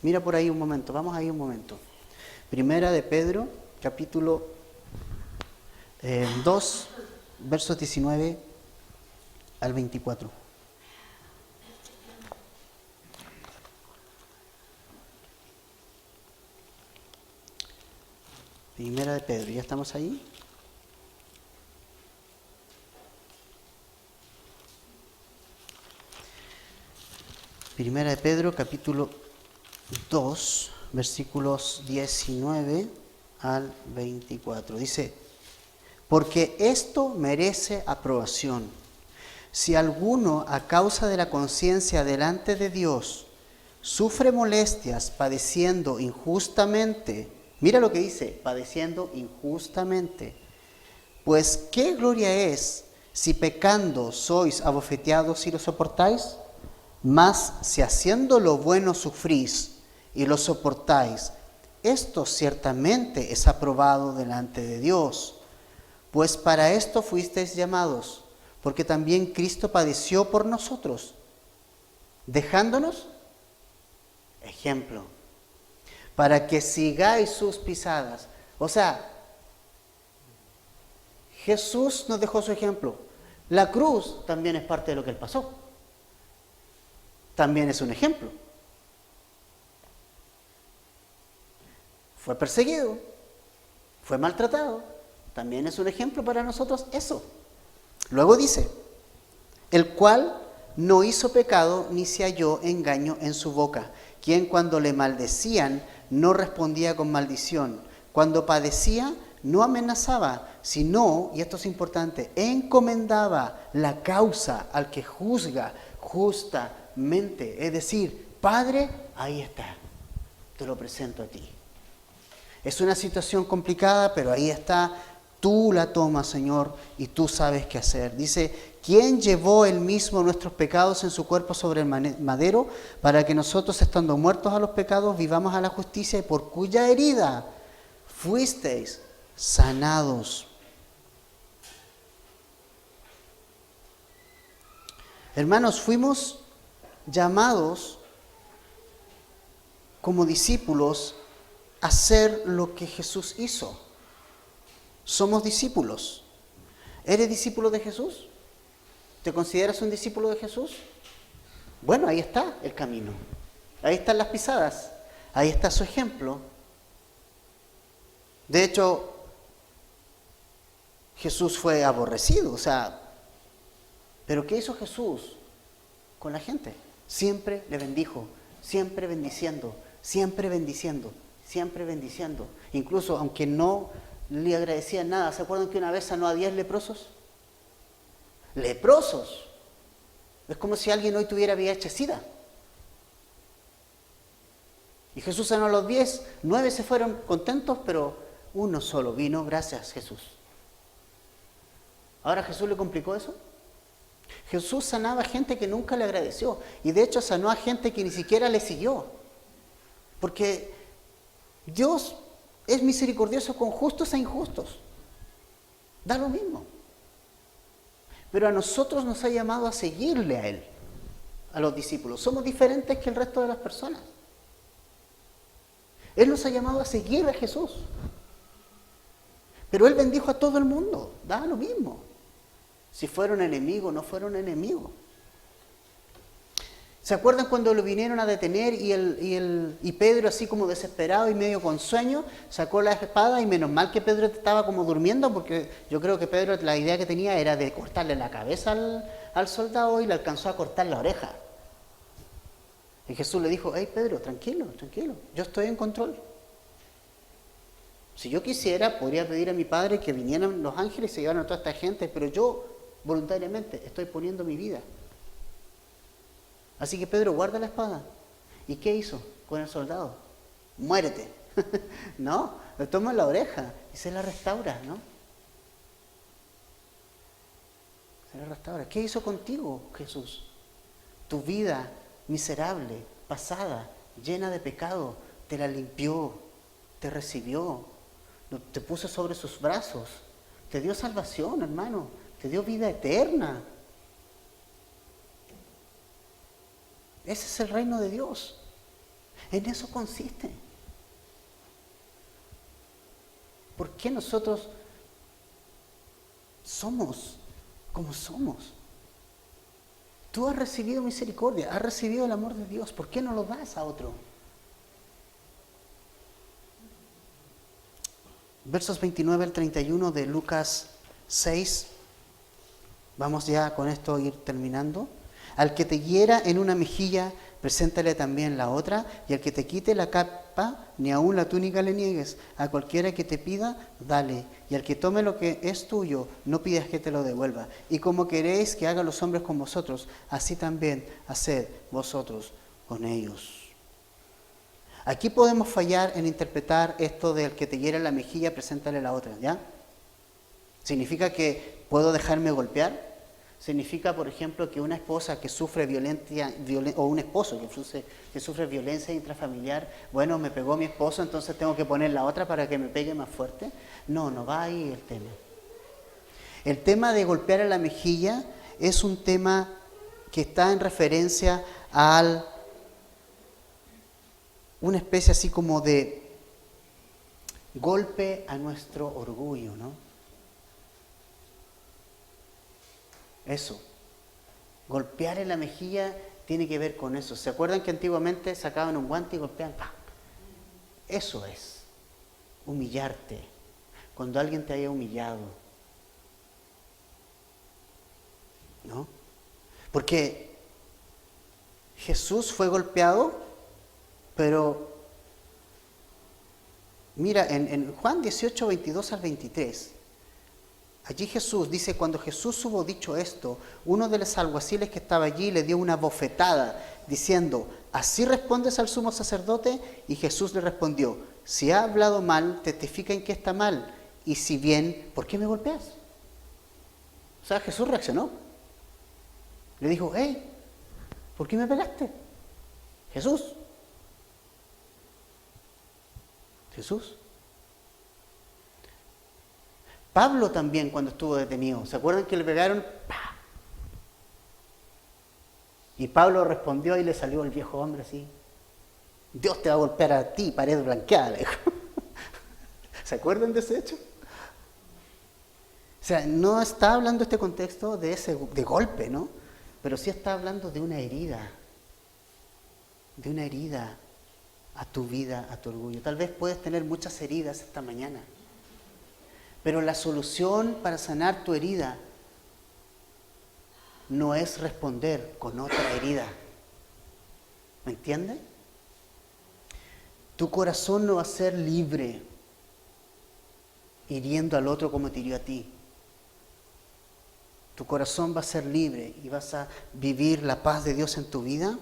Mira por ahí un momento, vamos ahí un momento. Primera de Pedro, capítulo 2, versos 19 al 24. Primera de Pedro, ¿ya estamos ahí? Primera de Pedro, capítulo 2, versículos 19 al 24. Dice, porque esto merece aprobación. Si alguno, a causa de la conciencia delante de Dios, sufre molestias padeciendo injustamente, mira lo que dice, padeciendo injustamente, pues ¿qué gloria es si pecando sois abofeteados y lo soportáis? Mas si haciendo lo bueno sufrís y lo soportáis, esto ciertamente es aprobado delante de Dios. Pues para esto fuisteis llamados, porque también Cristo padeció por nosotros, dejándonos ejemplo, para que sigáis sus pisadas. O sea, Jesús nos dejó su ejemplo. La cruz también es parte de lo que Él pasó. También es un ejemplo. Fue perseguido, fue maltratado, también es un ejemplo para nosotros eso. Luego dice, el cual no hizo pecado ni se halló engaño en su boca, quien cuando le maldecían no respondía con maldición, cuando padecía no amenazaba, sino, y esto es importante, encomendaba la causa al que juzga justamente. Es decir, Padre, ahí está, te lo presento a ti. Es una situación complicada, pero ahí está, tú la tomas, Señor, y tú sabes qué hacer. Dice, ¿quién llevó él mismo nuestros pecados en su cuerpo sobre el madero, para que nosotros, estando muertos a los pecados, vivamos a la justicia, y por cuya herida fuisteis sanados? Hermanos, fuimos llamados como discípulos a hacer lo que Jesús hizo. Somos discípulos. ¿Eres discípulo de Jesús? ¿Te consideras un discípulo de Jesús? Bueno, ahí está el camino. Ahí están las pisadas. Ahí está su ejemplo. De hecho, Jesús fue aborrecido, ¿pero qué hizo Jesús con la gente? Siempre le bendijo, siempre bendiciendo, siempre bendiciendo, siempre bendiciendo. Incluso aunque no le agradecían nada. ¿Se acuerdan que una vez sanó a 10 leprosos? ¡Leprosos! Es como si alguien hoy tuviera VIH-Sida. Y Jesús sanó a los 10, 9 se fueron contentos, pero uno solo vino, gracias Jesús. ¿Ahora Jesús le complicó eso? Jesús sanaba a gente que nunca le agradeció. Y de hecho sanó a gente que ni siquiera le siguió. Porque Dios es misericordioso con justos e injustos. Da lo mismo. Pero a nosotros nos ha llamado a seguirle a Él, a los discípulos. Somos diferentes que el resto de las personas. Él nos ha llamado a seguir a Jesús. Pero Él bendijo a todo el mundo. Da lo mismo. Si fueron enemigos, no fueron enemigos. ¿Se acuerdan cuando lo vinieron a detener y Pedro, así como desesperado y medio con sueño, sacó la espada? Y menos mal que Pedro estaba como durmiendo, porque yo creo que Pedro, la idea que tenía era de cortarle la cabeza al soldado, y le alcanzó a cortar la oreja. Y Jesús le dijo: hey Pedro, tranquilo, tranquilo, yo estoy en control. Si yo quisiera, podría pedir a mi Padre que vinieran los ángeles y se llevaran a toda esta gente, pero yo voluntariamente estoy poniendo mi vida. Así que Pedro, guarda la espada. ¿Y qué hizo con el soldado? Muérete. No, le toma la oreja y se la restaura, ¿no? Se la restaura. ¿Qué hizo contigo, Jesús? Tu vida miserable, pasada, llena de pecado, te la limpió, te recibió, te puso sobre sus brazos, te dio salvación, hermano, te dio vida eterna. Ese es el reino de Dios. En eso consiste. ¿Por qué nosotros somos como somos? Tú has recibido misericordia, has recibido el amor de Dios. ¿Por qué no lo das a otro? Versos 29 al 31 de Lucas 6. Vamos ya con esto a ir terminando. Al que te hiera en una mejilla, preséntale también la otra, y al que te quite la capa, ni aun la túnica le niegues. A cualquiera que te pida, dale, y al que tome lo que es tuyo, no pidas que te lo devuelva. Y como queréis que hagan los hombres con vosotros, así también haced vosotros con ellos. Aquí podemos fallar en interpretar esto del que te hiera en la mejilla, preséntale la otra, ¿ya? ¿Significa que puedo dejarme golpear? Significa, por ejemplo, que una esposa que sufre violencia, o un esposo que sufre violencia intrafamiliar, bueno, me pegó mi esposo, entonces tengo que poner la otra para que me pegue más fuerte. No, no va ahí el tema. El tema de golpear a la mejilla es un tema que está en referencia a una especie así como de golpe a nuestro orgullo, ¿no? Eso, golpear en la mejilla tiene que ver con eso. ¿Se acuerdan que antiguamente sacaban un guante y golpeaban? ¡Pam! Eso es humillarte, cuando alguien te haya humillado, ¿no? Porque Jesús fue golpeado, pero mira, en Juan 18, 22 al 23, allí Jesús dice: cuando Jesús hubo dicho esto, uno de los alguaciles que estaba allí le dio una bofetada, diciendo: ¿así respondes al sumo sacerdote? Y Jesús le respondió: si ha hablado mal, testifica en que está mal, y si bien, ¿por qué me golpeas? O sea, Jesús reaccionó. Le dijo: hey, ¿por qué me pegaste? Jesús. Pablo también, cuando estuvo detenido, ¿se acuerdan que le pegaron? ¡Pah! Y Pablo respondió y le salió el viejo hombre así: Dios te va a golpear a ti, pared blanqueada, le dijo. ¿Se acuerdan de ese hecho? O sea, no está hablando este contexto de golpe, ¿no? Pero sí está hablando de una herida a tu vida, a tu orgullo. Tal vez puedes tener muchas heridas esta mañana, pero la solución para sanar tu herida no es responder con otra herida. ¿Me entiendes? Tu corazón no va a ser libre hiriendo al otro como te hirió a ti. Tu corazón va a ser libre y vas a vivir la paz de Dios en tu vida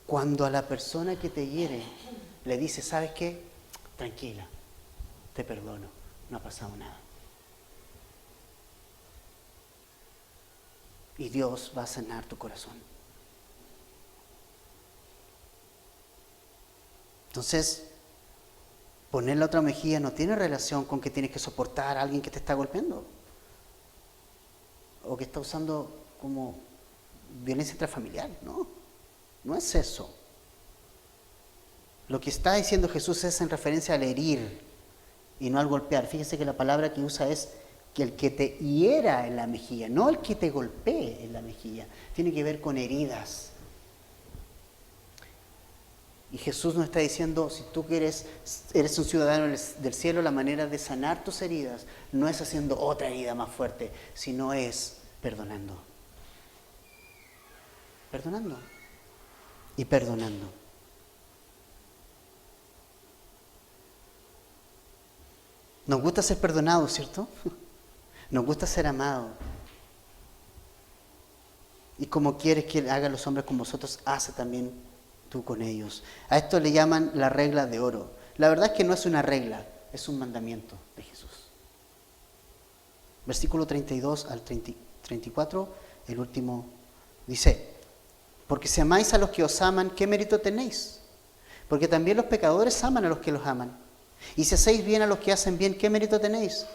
cuando a la persona que te hiere le dices: ¿sabes qué? Tranquila, te perdono, no ha pasado nada. Y Dios va a sanar tu corazón. Entonces, poner la otra mejilla no tiene relación con que tienes que soportar a alguien que te está golpeando o que está usando como violencia intrafamiliar. No es eso. Lo que está diciendo Jesús es en referencia al herir y no al golpear. Fíjese que la palabra que usa es que el que te hiera en la mejilla, no el que te golpee en la mejilla. Tiene que ver con heridas. Y Jesús nos está diciendo, si tú eres un ciudadano del cielo, la manera de sanar tus heridas no es haciendo otra herida más fuerte, sino es perdonando. Perdonando. Y perdonando. Nos gusta ser perdonados, ¿cierto? Nos gusta ser amados. Y como quieres que hagan los hombres con vosotros, hace también tú con ellos. A esto le llaman la regla de oro. La verdad es que no es una regla, es un mandamiento de Jesús. Versículo 32 al 34, el último, dice: porque si amáis a los que os aman, ¿qué mérito tenéis? Porque también los pecadores aman a los que los aman. Y si hacéis bien a los que hacen bien, ¿qué mérito tenéis?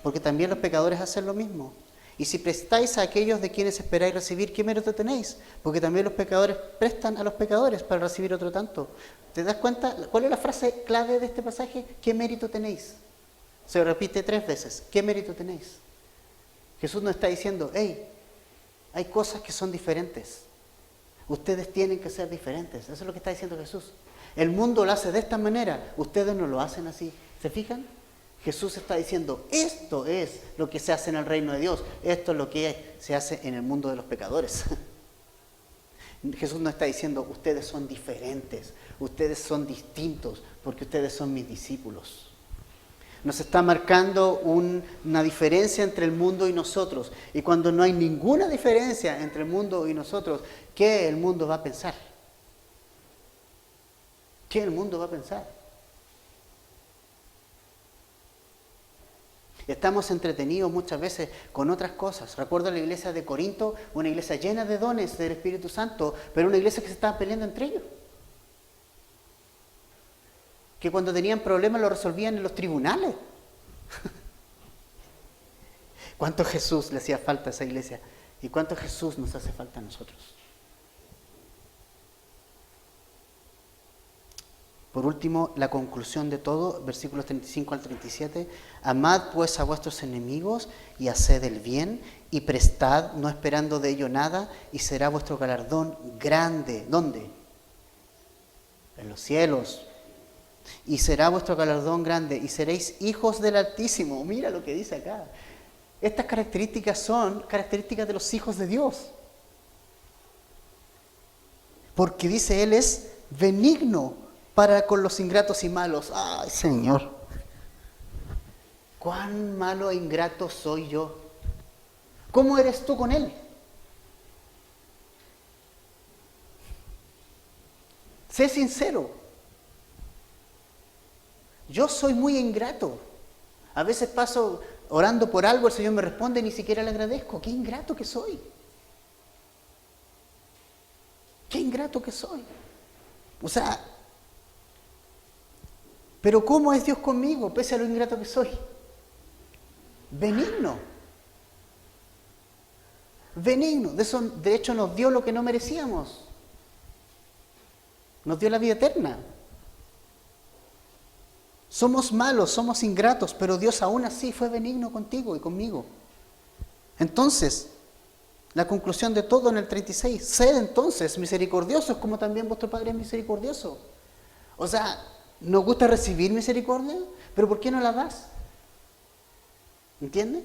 Porque también los pecadores hacen lo mismo. Y si prestáis a aquellos de quienes esperáis recibir, ¿qué mérito tenéis? Porque también los pecadores prestan a los pecadores para recibir otro tanto. ¿Te das cuenta? ¿Cuál es la frase clave de este pasaje? ¿Qué mérito tenéis? Se repite 3 veces. ¿Qué mérito tenéis? Jesús nos está diciendo, hey, hay cosas que son diferentes. Ustedes tienen que ser diferentes. Eso es lo que está diciendo Jesús. El mundo lo hace de esta manera. Ustedes no lo hacen así. ¿Se fijan? Jesús está diciendo, esto es lo que se hace en el reino de Dios. Esto es lo que se hace en el mundo de los pecadores. Jesús no está diciendo, ustedes son diferentes. Ustedes son distintos porque ustedes son mis discípulos. Nos está marcando una diferencia entre el mundo y nosotros. Y cuando no hay ninguna diferencia entre el mundo y nosotros, ¿qué el mundo va a pensar? ¿Qué el mundo va a pensar? Estamos entretenidos muchas veces con otras cosas. Recuerdo la iglesia de Corinto, una iglesia llena de dones del Espíritu Santo, pero una iglesia que se estaba peleando entre ellos. Que cuando tenían problemas lo resolvían en los tribunales. ¿Cuánto Jesús le hacía falta a esa iglesia? ¿Y cuánto Jesús nos hace falta a nosotros? Por último, la conclusión de todo, versículos 35 al 37. Amad pues a vuestros enemigos y haced el bien y prestad, no esperando de ello nada, y será vuestro galardón grande. ¿Dónde? En los cielos. Y será vuestro galardón grande y seréis hijos del Altísimo. Mira lo que dice acá. Estas características son características de los hijos de Dios. Porque dice, Él es benigno para con los ingratos y malos. ¡Ay, Señor! ¿Cuán malo e ingrato soy yo? ¿Cómo eres tú con Él? Sé sincero. Yo soy muy ingrato. A veces paso orando por algo, el Señor me responde y ni siquiera le agradezco. ¡Qué ingrato que soy! ¡Qué ingrato que soy! O sea, pero ¿cómo es Dios conmigo, pese a lo ingrato que soy? Benigno. Benigno. De hecho, nos dio lo que no merecíamos. Nos dio la vida eterna. Somos malos, somos ingratos, pero Dios aún así fue benigno contigo y conmigo. Entonces, la conclusión de todo en el 36, sed entonces misericordiosos como también vuestro Padre es misericordioso. O sea, nos gusta recibir misericordia, pero ¿por qué no la das? ¿Entiendes?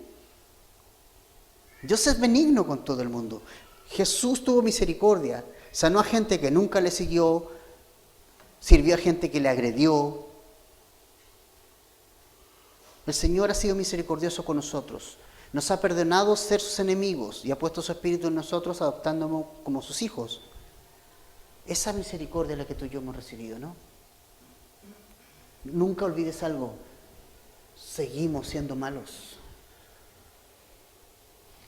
Dios es benigno con todo el mundo. Jesús tuvo misericordia, sanó a gente que nunca le siguió, sirvió a gente que le agredió. El Señor ha sido misericordioso con nosotros. Nos ha perdonado ser sus enemigos y ha puesto su espíritu en nosotros adoptándonos como sus hijos. Esa misericordia es la que tú y yo hemos recibido, ¿no? Nunca olvides algo. Seguimos siendo malos.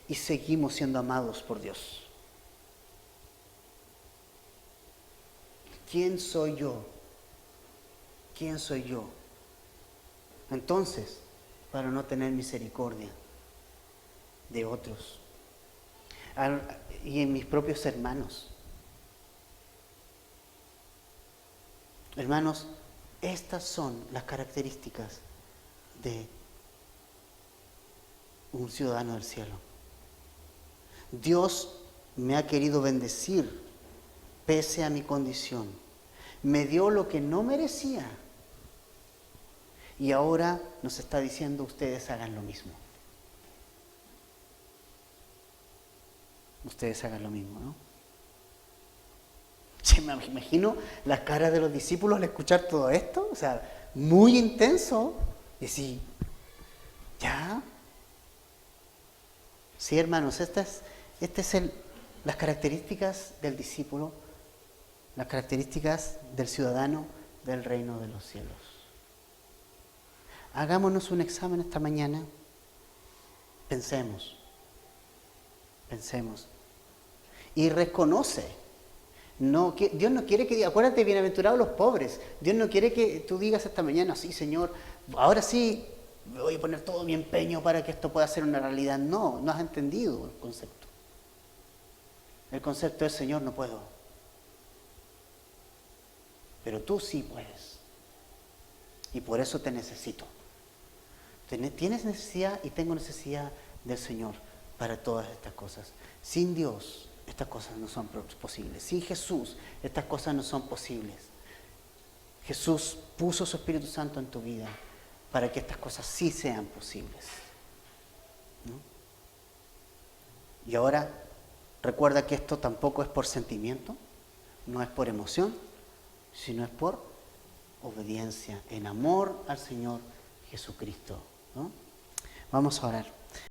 Y seguimos siendo amados por Dios. ¿Quién soy yo? ¿Quién soy yo? Entonces, para no tener misericordia de otros y en mis propios hermanos. Hermanos, estas son las características un ciudadano del cielo. Dios me ha querido bendecir pese a mi condición. Me dio lo que no merecía. Y ahora nos está diciendo, ustedes hagan lo mismo. Ustedes hagan lo mismo, ¿no? Sí, me imagino las caras de los discípulos al escuchar todo esto, o sea, muy intenso. Y sí, ¿ya? Sí, hermanos, estas las características del discípulo, las características del ciudadano del reino de los cielos. Hagámonos un examen esta mañana. Pensemos. Y reconoce. Dios no quiere que, acuérdate, bienaventurados los pobres. Dios no quiere que tú digas esta mañana, sí, Señor, ahora sí voy a poner todo mi empeño para que esto pueda ser una realidad. No has entendido el concepto. El concepto es, Señor, no puedo. Pero tú sí puedes. Y por eso te necesito. Tienes necesidad y tengo necesidad del Señor para todas estas cosas. Sin Dios, estas cosas no son posibles. Sin Jesús, estas cosas no son posibles. Jesús puso su Espíritu Santo en tu vida para que estas cosas sí sean posibles, ¿no? Y ahora, recuerda que esto tampoco es por sentimiento, no es por emoción, sino es por obediencia, en amor al Señor Jesucristo, ¿no? Vamos a orar.